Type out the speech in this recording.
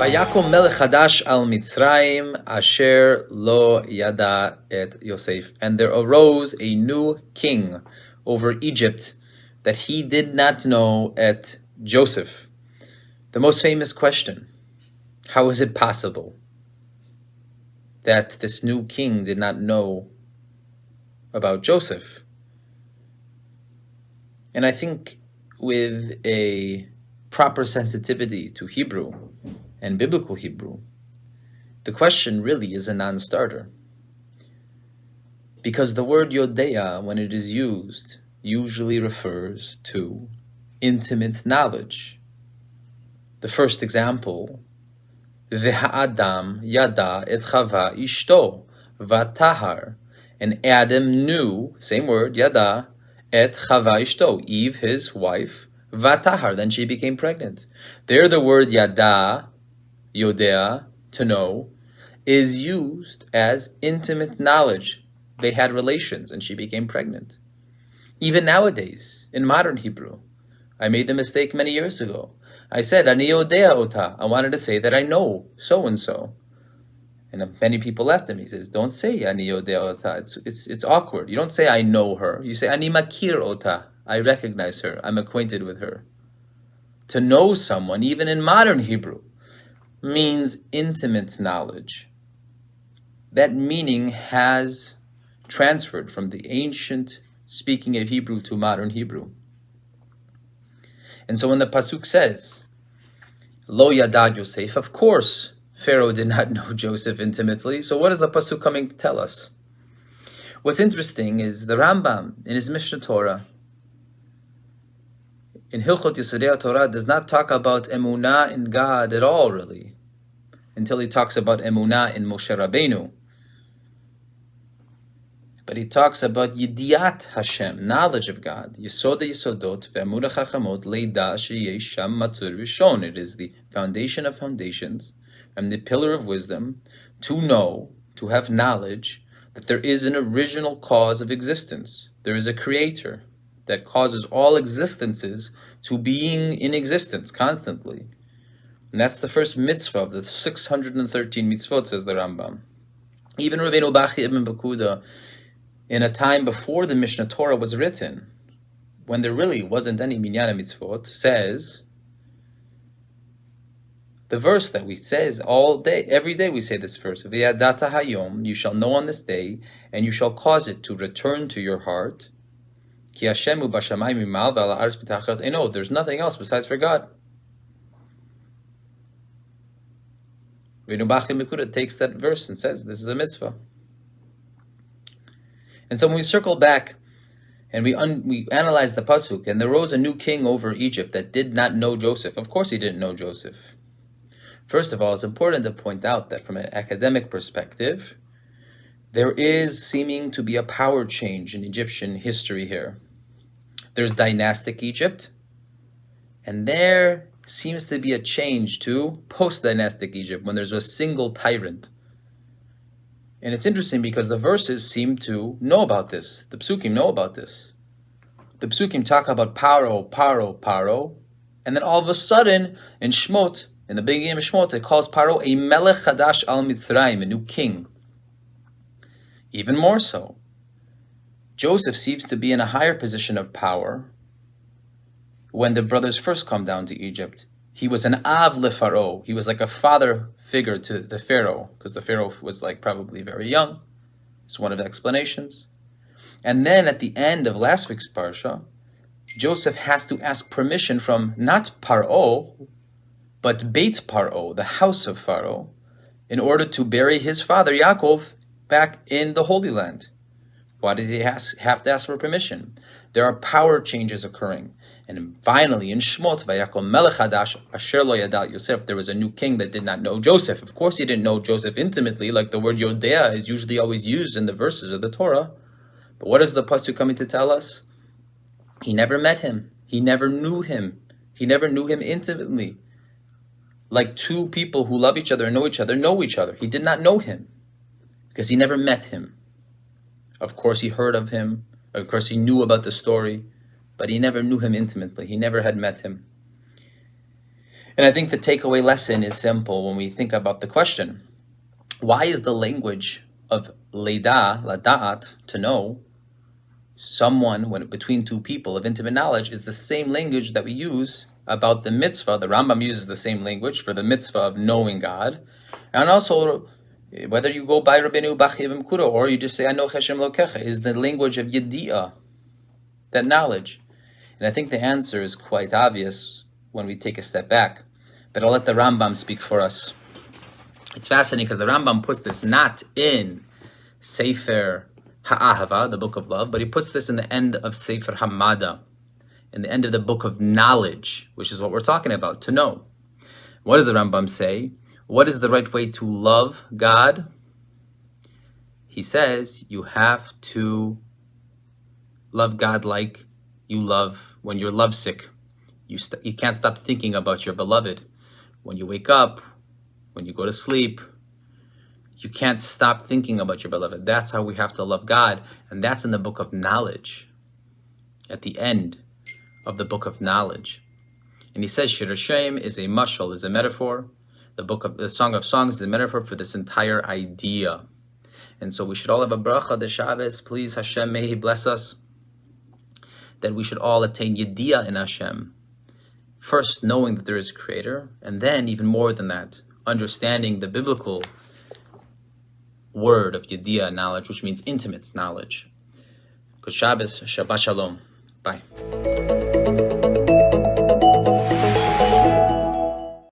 ויקום מלך חדש על מצרים אשר לא ידע את יוסף. And there arose a new king over Egypt that he did not know at Joseph. The most famous question: how is it possible that this new king did not know about Joseph? And I think with a proper sensitivity to Hebrew and biblical Hebrew, the question really is a non-starter. Because the word yodea, when it is used, usually refers to intimate knowledge. The first example, Ve'ha'adam yada et chava ishto vatahar, and Adam knew, same word, yada, et chava ishto, Eve, his wife, vatahar, then she became pregnant. There the word yada, yodea, to know, is used as intimate knowledge. They had relations and she became pregnant. Even nowadays, in modern Hebrew, I made the mistake many years ago. I said, ani yodea ota. I wanted to say that I know so-and-so. And many people asked him, he says, don't say ani yodea ota. It's awkward. You don't say I know her. You say ani makir ota. I recognize her. I'm acquainted with her. To know someone, even in modern Hebrew, means intimate knowledge. That meaning has transferred from the ancient speaking of Hebrew to modern Hebrew. And so when the pasuk says, Lo yadad Yosef, of course, Pharaoh did not know Joseph intimately. So what is the pasuk coming to tell us? What's interesting is the Rambam in his Mishnah Torah, in Hilchot Yesodei Torah, does not talk about emunah in God at all, really, until he talks about emunah in Moshe Rabbeinu. But he talks about Yediat Hashem, knowledge of God. Yesod Yesodot ve'emunah chachamot leida sheyesh sham matzur rishon. It is the foundation of foundations and the pillar of wisdom to know, to have knowledge that there is an original cause of existence. There is a creator that causes all existences to being in existence constantly. And that's the first mitzvah of the 613 mitzvot, says the Rambam. Even Rabbeinu Bachi ibn Bakuda, in a time before the Mishnah Torah was written, when there really wasn't any minyan mitzvot, says, the verse that we says all day, every day we say this verse, V'yadata hayom, you shall know on this day, and you shall cause it to return to your heart, Ki Hashemu b'shamayim mimal v'ala aretz b'tachat eino. There's nothing else besides for God. Rabbeinu Bachi Mekuda takes that verse and says, this is a mitzvah. And so when we circle back and we analyze the pasuk, and there rose a new king over Egypt that did not know Joseph. Of course he didn't know Joseph. First of all, it's important to point out that from an academic perspective, there is seeming to be a power change in Egyptian history here. There's dynastic Egypt, and there seems to be a change to post-dynastic Egypt when there's a single tyrant. And it's interesting because the verses seem to know about this. The psukim know about this. The psukim talk about Pharaoh, and then all of a sudden in Shemot, in the beginning of Shemot, it calls Pharaoh a melech chadash al Mitzrayim, a new king. Even more so, Joseph seems to be in a higher position of power when the brothers first come down to Egypt. He was an av le Pharaoh. He was like a father figure to the Pharaoh, because the Pharaoh was like probably very young. It's one of the explanations. And then at the end of last week's parsha, Joseph has to ask permission from not Paro, but Beit Paro, the house of Pharaoh, in order to bury his father Yaakov back in the Holy Land. Why does he have to ask for permission? There are power changes occurring. And finally, in Shemot, Vayakom melech hadash asher lo yada Yosef, there was a new king that did not know Joseph. Of course, he didn't know Joseph intimately, like the word Yodea is usually always used in the verses of the Torah. But what is the pasuk coming to tell us? He never met him. He never knew him. He never knew him intimately. Like two people who love each other and know each other. He did not know him because he never met him. Of course, he heard of him. Of course, he knew about the story, but he never knew him intimately. He never had met him. And I think the takeaway lesson is simple when we think about the question, why is the language of leida, lada'at, to know, someone, when between two people of intimate knowledge, is the same language that we use about the mitzvah. The Rambam uses the same language for the mitzvah of knowing God. And also, whether you go by Rabbeinu Bachivim Kuro or you just say Anoch Hashem Lokecha, is the language of Yedi'ah, that knowledge. And I think the answer is quite obvious when we take a step back. But I'll let the Rambam speak for us. It's fascinating because the Rambam puts this not in Sefer Ha'ahava, the book of love, but he puts this in the end of Sefer Hamada, in the end of the book of knowledge, which is what we're talking about, to know. What does the Rambam say? What is the right way to love God? He says you have to love God like you love when you're lovesick. You can't stop thinking about your beloved. When you wake up, when you go to sleep, you can't stop thinking about your beloved. That's how we have to love God. And that's in the book of knowledge, at the end of the book of knowledge. And he says Shir Hashem is a mashal, is a metaphor. The Song of Songs is a metaphor for this entire idea. And so we should all have a bracha de Shabbos. Please, Hashem, may He bless us, that we should all attain Yedi'ah in Hashem. First, knowing that there is a Creator, and then, even more than that, understanding the biblical word of Yedi'ah, knowledge, which means intimate knowledge. Good Shabbos, Shabbat Shalom. Bye.